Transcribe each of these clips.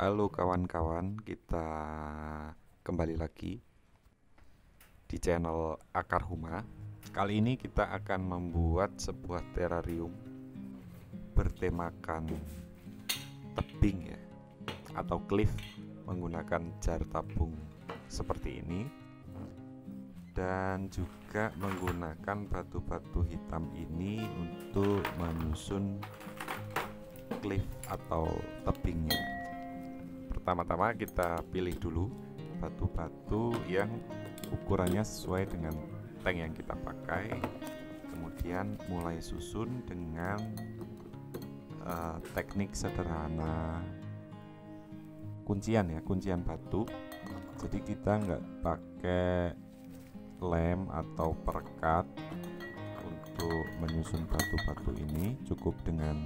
Halo kawan-kawan, kita kembali lagi di channel Akar Huma. Kali ini kita akan membuat sebuah terrarium bertemakan tebing ya, atau cliff, menggunakan jar tabung seperti ini, dan juga menggunakan batu-batu hitam ini untuk menyusun cliff atau tebingnya. Pertama-tama kita pilih dulu batu-batu yang ukurannya sesuai dengan tank yang kita pakai. Kemudian mulai susun dengan teknik sederhana kuncian ya, kuncian batu. Jadi kita nggak pakai lem atau perekat untuk menyusun batu-batu ini, cukup dengan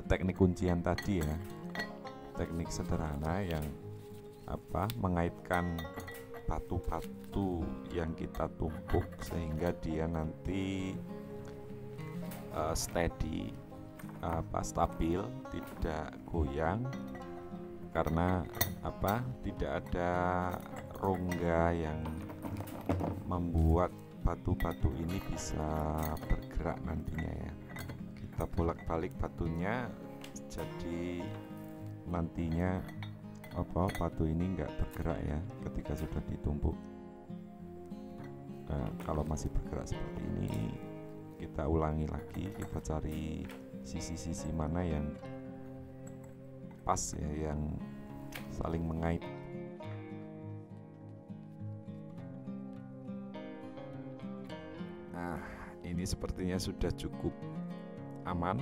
teknik kuncian tadi ya, teknik sederhana yang mengaitkan batu-batu yang kita tumpuk sehingga dia nanti steady, stabil, tidak goyang karena tidak ada rongga yang membuat batu-batu ini bisa bergerak nantinya ya. Kita bolak-balik batunya, jadi nantinya batu ini nggak bergerak ya ketika sudah ditumpuk. Kalau masih bergerak seperti ini, kita ulangi lagi, kita cari sisi-sisi mana yang pas ya, yang saling mengait. Nah, ini sepertinya sudah cukup aman.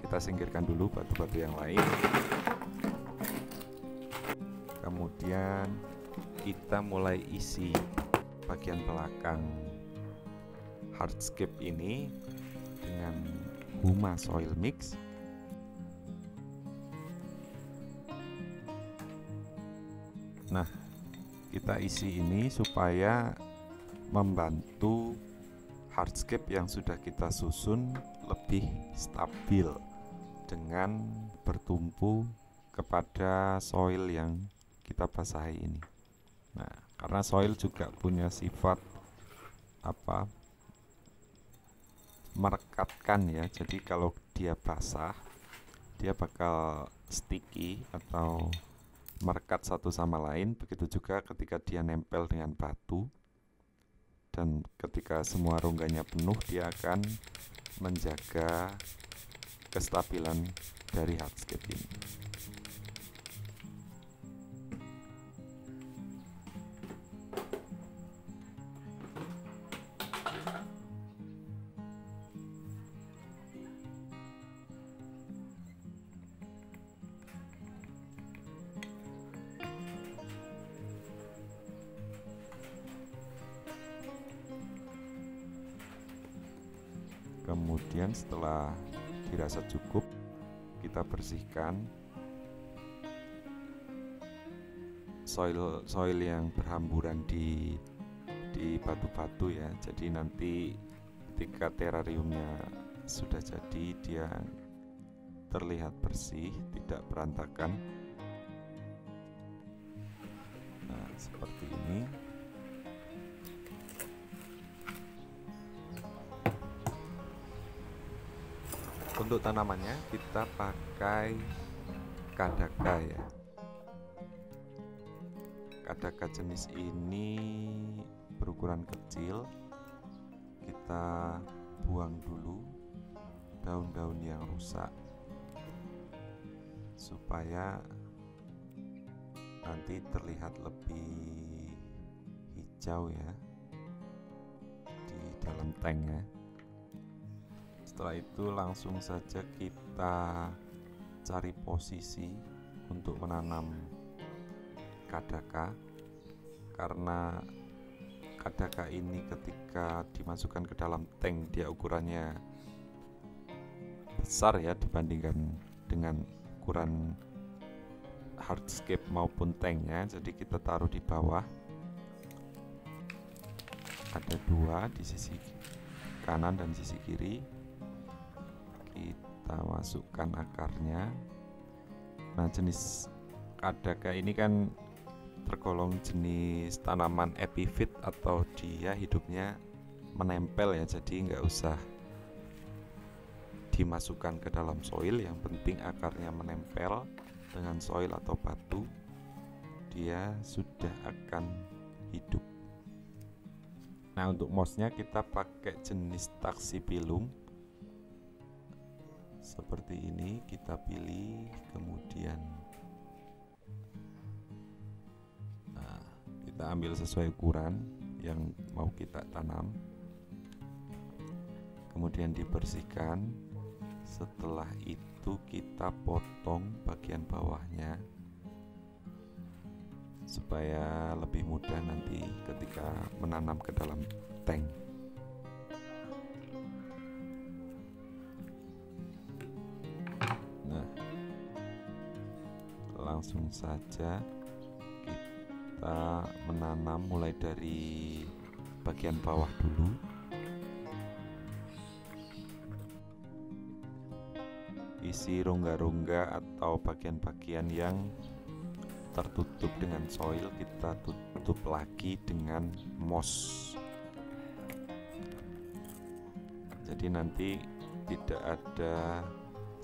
Kita singkirkan dulu batu-batu yang lain. Kemudian kita mulai isi bagian belakang hardscape ini dengan Huma soil mix. Nah, kita isi ini supaya membantu hardscape yang sudah kita susun lebih stabil dengan bertumpu kepada soil yang kita basahi ini. Nah, karena soil juga punya sifat merekatkan ya, jadi kalau dia basah dia bakal sticky atau merekat satu sama lain. Begitu juga ketika dia nempel dengan batu, dan ketika semua rongganya penuh dia akan menjaga kestabilan dari hardscape ini. Kemudian setelah dirasa cukup, kita bersihkan soil yang berhamburan di batu-batu ya. Jadi nanti ketika terrariumnya sudah jadi, dia terlihat bersih, tidak berantakan. Nah, seperti ini. Untuk tanamannya kita pakai kadaka ya. Kadaka jenis ini berukuran kecil. Kita buang dulu daun-daun yang rusak supaya nanti terlihat lebih hijau ya di dalam tank ya. Setelah itu langsung saja kita cari posisi untuk menanam kadaka, karena kadaka ini ketika dimasukkan ke dalam tank dia ukurannya besar ya dibandingkan dengan ukuran hardscape maupun tanknya. Jadi kita taruh di bawah ada dua di sisi kanan dan sisi kiri. Kita masukkan akarnya. Nah, jenis kadaka ini kan tergolong jenis tanaman epifit atau dia hidupnya menempel ya, jadi nggak usah dimasukkan ke dalam soil, yang penting akarnya menempel dengan soil atau batu, dia sudah akan hidup. Nah, untuk mossnya kita pakai jenis taxipilum seperti ini. Kita pilih, kemudian kita ambil sesuai ukuran yang mau kita tanam, kemudian dibersihkan. Setelah itu kita potong bagian bawahnya supaya lebih mudah nanti ketika menanam ke dalam tank. Nah, langsung saja kita menanam mulai dari bagian bawah dulu. Isi rongga-rongga atau bagian-bagian yang tertutup dengan soil kita tutup lagi dengan moss. Jadi nanti tidak ada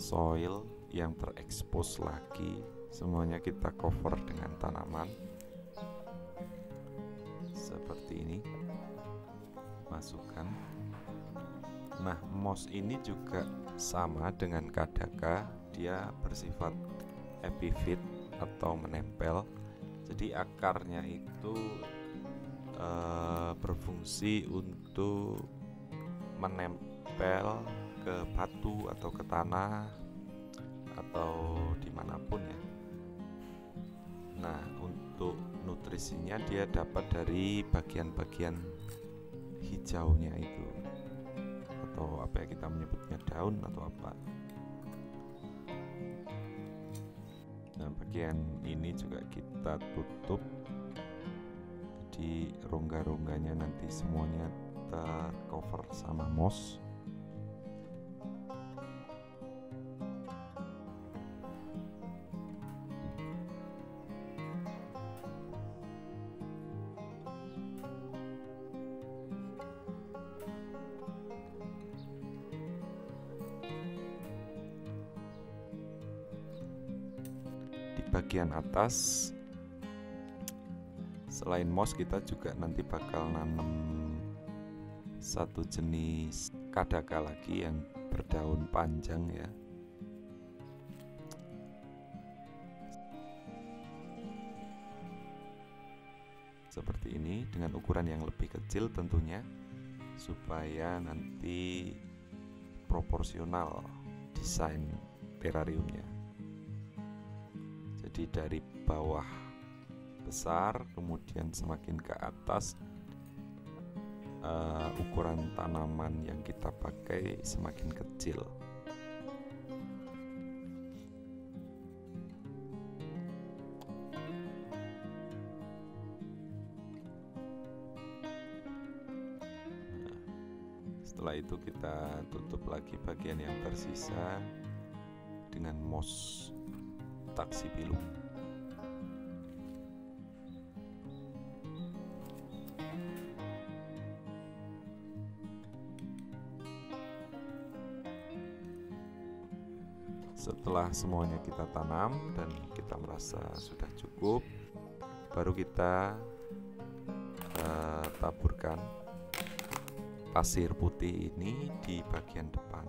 soil yang terekspos lagi, semuanya kita cover dengan tanaman seperti ini. Masukkan. Nah, moss ini juga sama dengan kadaka, dia bersifat epifit atau menempel. Jadi akarnya itu berfungsi untuk menempel ke batu atau ke tanah atau dimanapun ya. Nah, untuk nutrisinya dia dapat dari bagian-bagian hijaunya itu, atau apa ya kita menyebutnya, daun atau apa. Nah, bagian ini juga kita tutup, jadi rongga-rongganya nanti semuanya tercover sama moss. Bagian atas selain moss kita juga nanti bakal nanam satu jenis kadaka lagi yang berdaun panjang ya. Seperti ini dengan ukuran yang lebih kecil tentunya, supaya nanti proporsional desain terariumnya. Jadi dari bawah besar, kemudian semakin ke atas ukuran tanaman yang kita pakai semakin kecil. Nah, setelah itu kita tutup lagi bagian yang tersisa dengan moss taxipilum. Setelah semuanya kita tanam dan kita merasa sudah cukup, baru kita taburkan pasir putih ini di bagian depan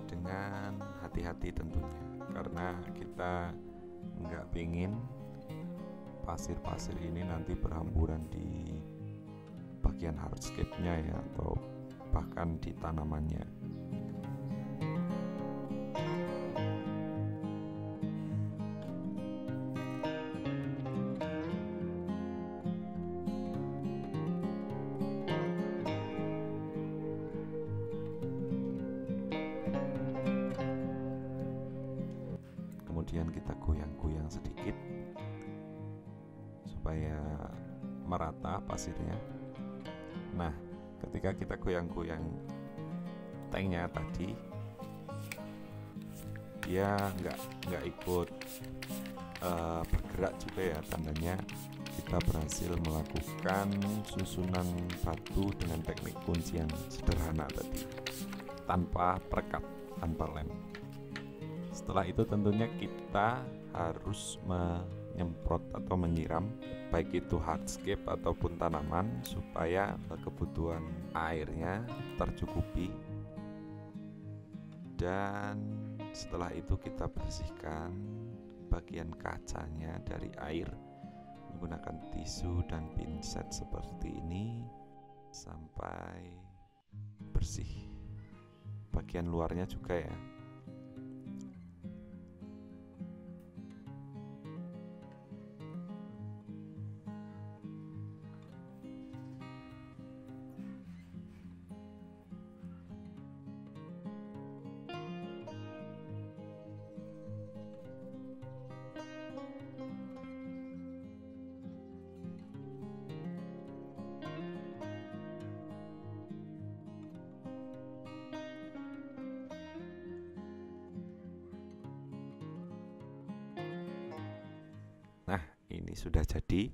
dengan hati-hati tentunya, karena kita nggak pingin pasir-pasir ini nanti berhamburan di bagian hardscape-nya ya, atau bahkan di tanamannya. Kemudian kita goyang-goyang sedikit supaya merata pasirnya. Nah, ketika kita goyang-goyang tanknya tadi, dia nggak ikut bergerak juga ya, tandanya kita berhasil melakukan susunan batu dengan teknik kunci yang sederhana tadi, tanpa perekat, tanpa lem. Setelah itu tentunya kita harus menyemprot atau menyiram baik itu hardscape ataupun tanaman supaya kebutuhan airnya tercukupi. Dan setelah itu kita bersihkan bagian kacanya dari air menggunakan tisu dan pinset seperti ini sampai bersih. Bagian luarnya juga ya. Nah, ini sudah jadi.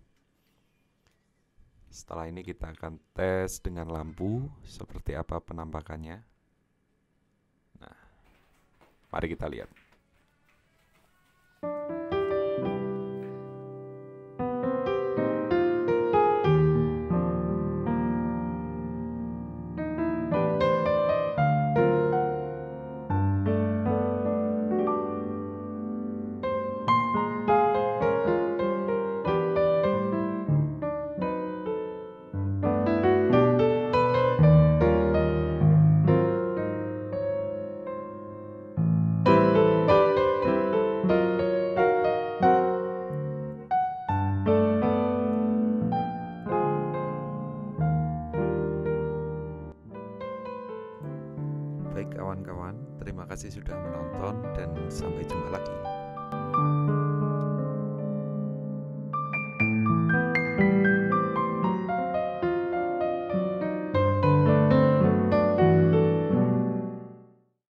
Setelah ini kita akan tes dengan lampu seperti apa penampakannya. Nah, mari kita lihat. Baik kawan-kawan, terima kasih sudah menonton dan sampai jumpa lagi.